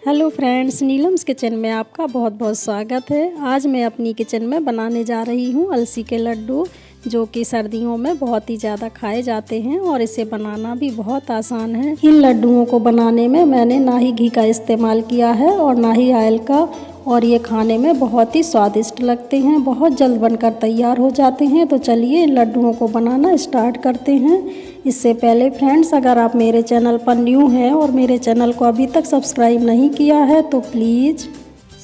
Hello friends, Neelam's kitchen में आपका बहुत बहुत स्वागत है। आज मैं अपनी किचन में बनाने जा रही हूँ अलसी के लड्डू, जो कि सर्दियों में बहुत ही ज़्यादा खाए जाते हैं और इसे बनाना भी बहुत आसान है। इन लड्डुओं को बनाने में मैंने ना ही घी का इस्तेमाल किया है और ना ही ऑयल का, और ये खाने में बहुत ही स्वादिष्ट लगते हैं, बहुत जल्द बनकर तैयार हो जाते हैं। तो चलिए इन लड्डुओं को बनाना स्टार्ट करते हैं। इससे पहले फ्रेंड्स, अगर आप मेरे चैनल पर न्यू हैं और मेरे चैनल को अभी तक सब्सक्राइब नहीं किया है तो प्लीज़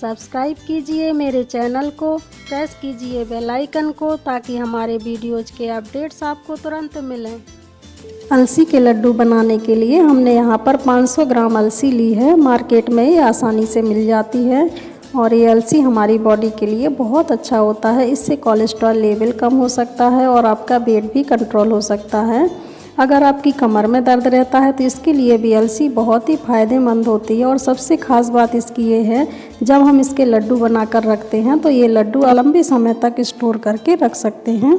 सब्सक्राइब कीजिए मेरे चैनल को, प्रेस कीजिए बेल आइकन को, ताकि हमारे वीडियोज़ के अपडेट्स आपको तुरंत मिलें। अलसी के लड्डू बनाने के लिए हमने यहाँ पर 500 ग्राम अलसी ली है। मार्केट में ये आसानी से मिल जाती है और ये अलसी हमारी बॉडी के लिए बहुत अच्छा होता है। इससे कोलेस्ट्रॉल लेवल कम हो सकता है और आपका वेट भी कंट्रोल हो सकता है। अगर आपकी कमर में दर्द रहता है तो इसके लिए भी अलसी बहुत ही फ़ायदेमंद होती है। और सबसे ख़ास बात इसकी ये है, जब हम इसके लड्डू बनाकर रखते हैं तो ये लड्डू लंबे समय तक स्टोर करके रख सकते हैं।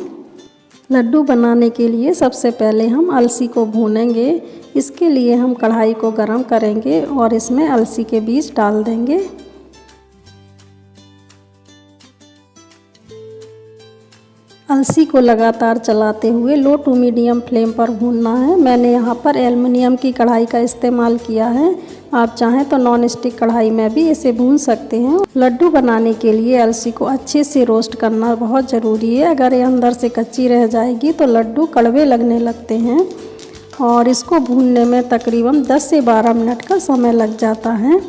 लड्डू बनाने के लिए सबसे पहले हम अलसी को भूनेंगे। इसके लिए हम कढ़ाई को गरम करेंगे और इसमें अलसी के बीज डाल देंगे। अलसी को लगातार चलाते हुए लो टू मीडियम फ्लेम पर भूनना है। मैंने यहाँ पर एल्युमिनियम की कढ़ाई का इस्तेमाल किया है। आप चाहें तो नॉन स्टिक कढ़ाई में भी इसे भून सकते हैं। लड्डू बनाने के लिए अलसी को अच्छे से रोस्ट करना बहुत ज़रूरी है। अगर ये अंदर से कच्ची रह जाएगी तो लड्डू कड़वे लगने लगते हैं और इसको भूनने में तकरीबन 10 से 12 मिनट का समय लग जाता है।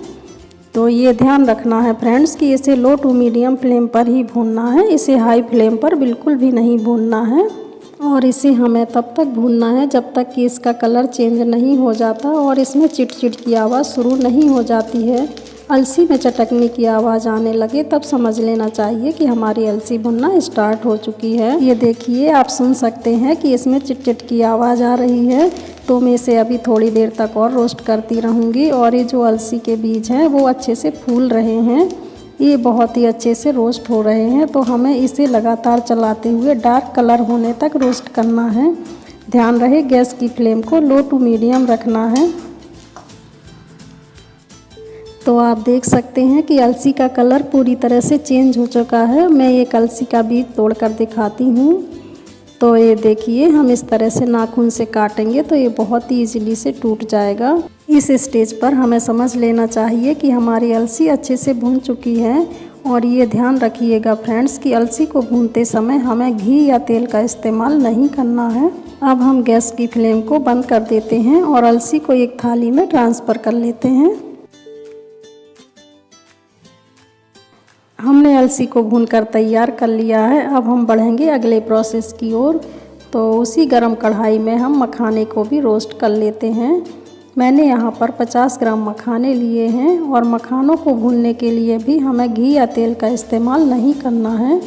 तो ये ध्यान रखना है फ्रेंड्स कि इसे लो टू मीडियम फ्लेम पर ही भूनना है, इसे हाई फ्लेम पर बिल्कुल भी नहीं भूनना है। और इसे हमें तब तक भूनना है जब तक कि इसका कलर चेंज नहीं हो जाता और इसमें चिट-चिट की आवाज़ शुरू नहीं हो जाती है। अलसी में चटकने की आवाज़ आने लगे तब समझ लेना चाहिए कि हमारी अलसी भुनना स्टार्ट हो चुकी है। ये देखिए, आप सुन सकते हैं कि इसमें चिट-चिट की आवाज़ आ रही है। तो मैं इसे अभी थोड़ी देर तक और रोस्ट करती रहूँगी। और ये जो अलसी के बीज हैं वो अच्छे से फूल रहे हैं, ये बहुत ही अच्छे से रोस्ट हो रहे हैं। तो हमें इसे लगातार चलाते हुए डार्क कलर होने तक रोस्ट करना है। ध्यान रहे गैस की फ्लेम को लो टू मीडियम रखना है। तो आप देख सकते हैं कि अलसी का कलर पूरी तरह से चेंज हो चुका है। मैं एक अलसी का बीज तोड़कर दिखाती हूँ। तो ये देखिए, हम इस तरह से नाखून से काटेंगे तो ये बहुत ही इजीली से टूट जाएगा। इस स्टेज पर हमें समझ लेना चाहिए कि हमारी अलसी अच्छे से भून चुकी है। और ये ध्यान रखिएगा फ्रेंड्स कि अलसी को भूनते समय हमें घी या तेल का इस्तेमाल नहीं करना है। अब हम गैस की फ्लेम को बंद कर देते हैं और अलसी को एक थाली में ट्रांसफ़र कर लेते हैं। हमने अलसी को भूनकर तैयार कर लिया है। अब हम बढ़ेंगे अगले प्रोसेस की ओर। तो उसी गरम कढ़ाई में हम मखाने को भी रोस्ट कर लेते हैं। मैंने यहाँ पर 50 ग्राम मखाने लिए हैं और मखानों को भूनने के लिए भी हमें घी या तेल का इस्तेमाल नहीं करना है।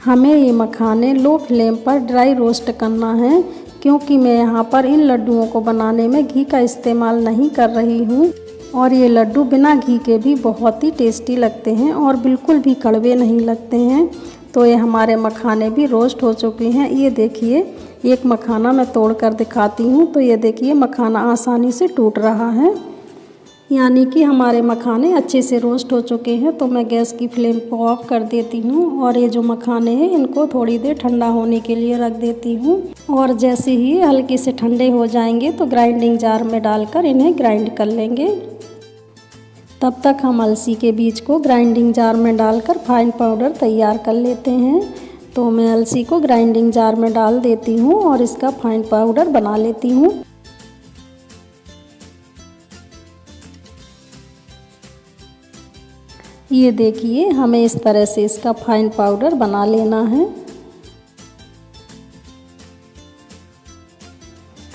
हमें ये मखाने लो फ्लेम पर ड्राई रोस्ट करना है, क्योंकि मैं यहाँ पर इन लड्डुओं को बनाने में घी का इस्तेमाल नहीं कर रही हूँ। और ये लड्डू बिना घी के भी बहुत ही टेस्टी लगते हैं और बिल्कुल भी कड़वे नहीं लगते हैं। तो ये हमारे मखाने भी रोस्ट हो चुके हैं। ये देखिए, एक मखाना मैं तोड़ कर दिखाती हूँ। तो ये देखिए, मखाना आसानी से टूट रहा है, यानी कि हमारे मखाने अच्छे से रोस्ट हो चुके हैं। तो मैं गैस की फ्लेम को ऑफ कर देती हूँ और ये जो मखाने हैं इनको थोड़ी देर ठंडा होने के लिए रख देती हूँ। और जैसे ही हल्के से ठंडे हो जाएंगे तो ग्राइंडिंग जार में डालकर इन्हें ग्राइंड कर लेंगे। तब तक हम अलसी के बीज को ग्राइंडिंग जार में डालकर फाइन पाउडर तैयार कर लेते हैं। तो मैं अलसी को ग्राइंडिंग जार में डाल देती हूँ और इसका फाइन पाउडर बना लेती हूँ। ये देखिए, हमें इस तरह से इसका फाइन पाउडर बना लेना है।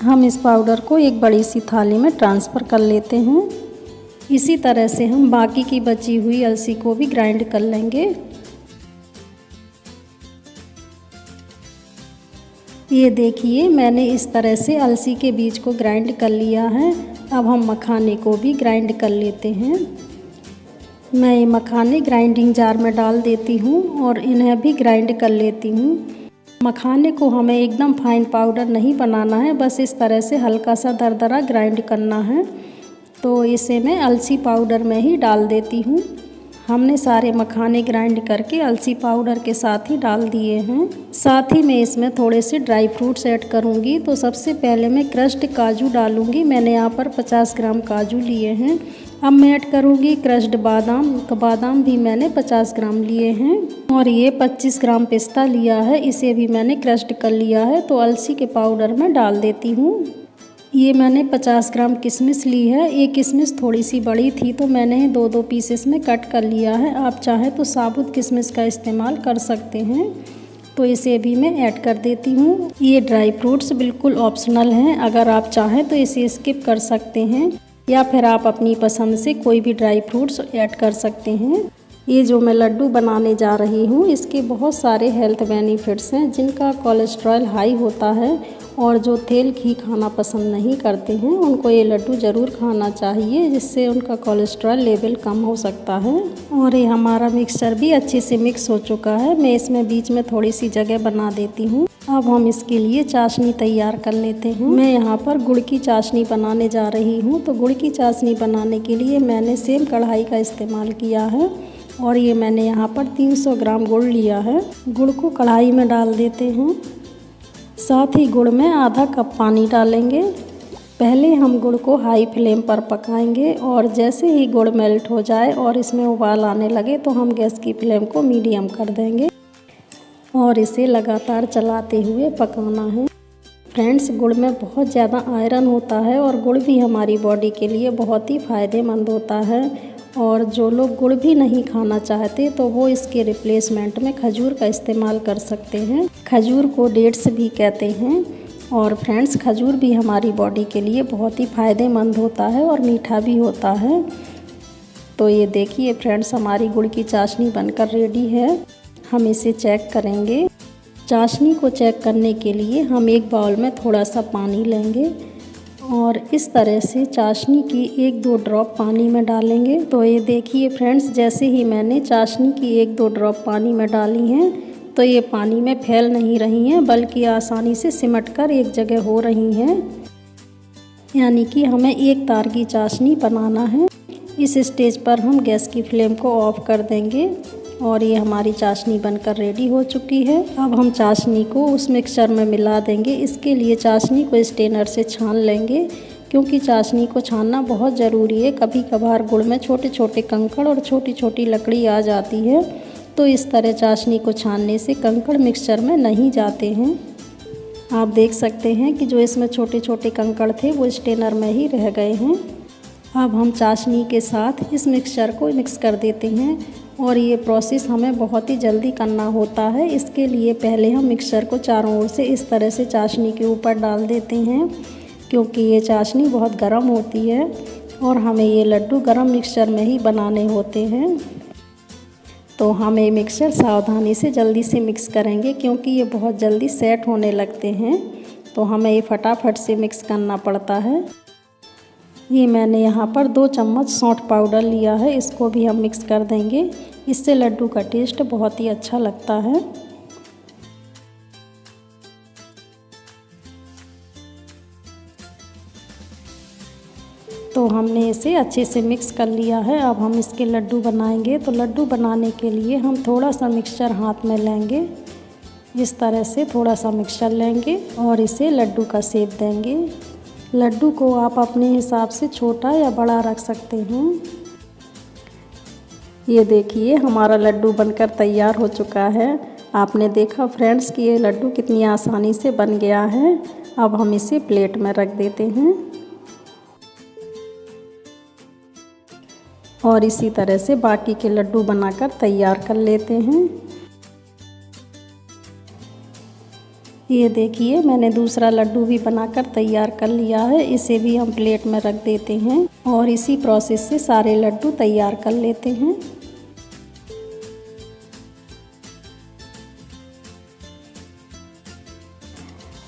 हम इस पाउडर को एक बड़ी सी थाली में ट्रांसफ़र कर लेते हैं। इसी तरह से हम बाकी की बची हुई अलसी को भी ग्राइंड कर लेंगे। ये देखिए, मैंने इस तरह से अलसी के बीज को ग्राइंड कर लिया है। अब हम मखाने को भी ग्राइंड कर लेते हैं। मैं ये मखाने ग्राइंडिंग जार में डाल देती हूँ और इन्हें भी ग्राइंड कर लेती हूँ। मखाने को हमें एकदम फाइन पाउडर नहीं बनाना है, बस इस तरह से हल्का सा दरदरा ग्राइंड करना है। तो इसे मैं अलसी पाउडर में ही डाल देती हूँ। हमने सारे मखाने ग्राइंड करके अलसी पाउडर के साथ ही डाल दिए हैं। साथ ही मैं इसमें थोड़े से ड्राई फ्रूट्स ऐड करूँगी। तो सबसे पहले मैं क्रश्ड काजू डालूँगी। मैंने यहाँ पर 50 ग्राम काजू लिए हैं। अब मैं ऐड करूँगी क्रश्ड बादाम। बादाम भी मैंने 50 ग्राम लिए हैं। और ये 25 ग्राम पिस्ता लिया है, इसे भी मैंने क्रश्ड कर लिया है। तो अलसी के पाउडर में डाल देती हूँ। ये मैंने 50 ग्राम किशमिश ली है। ये किशमिश थोड़ी सी बड़ी थी तो मैंने 2-2 पीसेस में कट कर लिया है। आप चाहे तो साबुत किशमिश का इस्तेमाल कर सकते हैं। तो इसे भी मैं ऐड कर देती हूँ। ये ड्राई फ्रूट्स बिल्कुल ऑप्शनल हैं, अगर आप चाहें तो इसे स्किप कर सकते हैं या फिर आप अपनी पसंद से कोई भी ड्राई फ्रूट्स ऐड कर सकते हैं। ये जो मैं लड्डू बनाने जा रही हूँ इसके बहुत सारे हेल्थ बेनिफिट्स हैं। जिनका कोलेस्ट्रॉल हाई होता है और जो तेल घी खाना पसंद नहीं करते हैं उनको ये लड्डू ज़रूर खाना चाहिए, जिससे उनका कोलेस्ट्रॉल लेवल कम हो सकता है। और ये हमारा मिक्सचर भी अच्छे से मिक्स हो चुका है। मैं इसमें बीच में थोड़ी सी जगह बना देती हूँ। अब हम इसके लिए चाशनी तैयार कर लेते हैं। मैं यहाँ पर गुड़ की चाशनी बनाने जा रही हूँ। तो गुड़ की चाशनी बनाने के लिए मैंने सेम कढ़ाई का इस्तेमाल किया है और ये मैंने यहाँ पर 300 ग्राम गुड़ लिया है। गुड़ को कढ़ाई में डाल देते हैं। साथ ही गुड़ में आधा कप पानी डालेंगे। पहले हम गुड़ को हाई फ्लेम पर पकाएंगे और जैसे ही गुड़ मेल्ट हो जाए और इसमें उबाल आने लगे तो हम गैस की फ्लेम को मीडियम कर देंगे और इसे लगातार चलाते हुए पकाना है। फ्रेंड्स, गुड़ में बहुत ज़्यादा आयरन होता है और गुड़ भी हमारी बॉडी के लिए बहुत ही फ़ायदेमंद होता है। और जो लोग गुड़ भी नहीं खाना चाहते तो वो इसके रिप्लेसमेंट में खजूर का इस्तेमाल कर सकते हैं। खजूर को डेट्स भी कहते हैं। और फ्रेंड्स, खजूर भी हमारी बॉडी के लिए बहुत ही फ़ायदेमंद होता है और मीठा भी होता है। तो ये देखिए फ्रेंड्स, हमारी गुड़ की चाशनी बनकर रेडी है। हम इसे चेक करेंगे। चाशनी को चेक करने के लिए हम एक बाउल में थोड़ा सा पानी लेंगे और इस तरह से चाशनी की 1-2 ड्रॉप पानी में डालेंगे। तो ये देखिए फ्रेंड्स, जैसे ही मैंने चाशनी की 1-2 ड्रॉप पानी में डाली हैं तो ये पानी में फैल नहीं रही हैं बल्कि आसानी से सिमट कर एक जगह हो रही हैं। यानी कि हमें एक तार की चाशनी बनाना है। इस स्टेज पर हम गैस की फ्लेम को ऑफ कर देंगे और ये हमारी चाशनी बनकर रेडी हो चुकी है। अब हम चाशनी को उस मिक्सचर में मिला देंगे। इसके लिए चाशनी को स्ट्रेनर से छान लेंगे क्योंकि चाशनी को छानना बहुत ज़रूरी है। कभी कभार गुड़ में छोटे छोटे कंकड़ और छोटी छोटी लकड़ी आ जाती है, तो इस तरह चाशनी को छानने से कंकड़ मिक्सचर में नहीं जाते हैं। आप देख सकते हैं कि जो इसमें छोटे छोटे कंकड़ थे वो स्ट्रेनर में ही रह गए हैं। अब हम चाशनी के साथ इस मिक्सचर को मिक्स कर देते हैं और ये प्रोसेस हमें बहुत ही जल्दी करना होता है। इसके लिए पहले हम मिक्सचर को चारों ओर से इस तरह से चाशनी के ऊपर डाल देते हैं क्योंकि ये चाशनी बहुत गर्म होती है और हमें ये लड्डू गर्म मिक्सचर में ही बनाने होते हैं। तो हम ये मिक्सचर सावधानी से जल्दी से मिक्स करेंगे क्योंकि ये बहुत जल्दी सेट होने लगते हैं, तो हमें ये फटाफट से मिक्स करना पड़ता है। ये मैंने यहाँ पर 2 चम्मच सौंठ पाउडर लिया है, इसको भी हम मिक्स कर देंगे। इससे लड्डू का टेस्ट बहुत ही अच्छा लगता है। तो हमने इसे अच्छे से मिक्स कर लिया है। अब हम इसके लड्डू बनाएंगे। तो लड्डू बनाने के लिए हम थोड़ा सा मिक्सचर हाथ में लेंगे। इस तरह से थोड़ा सा मिक्सचर लेंगे और इसे लड्डू का शेप देंगे। लड्डू को आप अपने हिसाब से छोटा या बड़ा रख सकते हैं। ये देखिए हमारा लड्डू बनकर तैयार हो चुका है। आपने देखा फ्रेंड्स कि ये लड्डू कितनी आसानी से बन गया है। अब हम इसे प्लेट में रख देते हैं और इसी तरह से बाकी के लड्डू बनाकर तैयार कर लेते हैं। ये देखिए मैंने दूसरा लड्डू भी बनाकर तैयार कर लिया है। इसे भी हम प्लेट में रख देते हैं और इसी प्रोसेस से सारे लड्डू तैयार कर लेते हैं।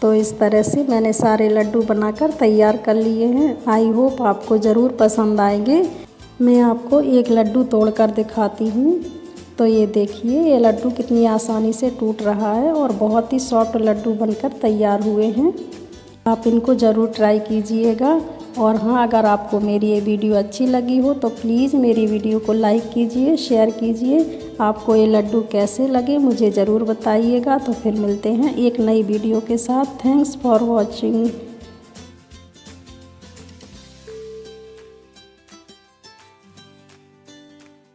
तो इस तरह से मैंने सारे लड्डू बनाकर तैयार कर लिए हैं। आई होप आपको ज़रूर पसंद आएंगे। मैं आपको एक लड्डू तोड़कर दिखाती हूँ। तो ये देखिए ये लड्डू कितनी आसानी से टूट रहा है और बहुत ही सॉफ्ट लड्डू बनकर तैयार हुए हैं। आप इनको ज़रूर ट्राई कीजिएगा और हाँ, अगर आपको मेरी ये वीडियो अच्छी लगी हो तो प्लीज़ मेरी वीडियो को लाइक कीजिए, शेयर कीजिए। आपको ये लड्डू कैसे लगे मुझे ज़रूर बताइएगा। तो फिर मिलते हैं एक नई वीडियो के साथ। Thanks for watching.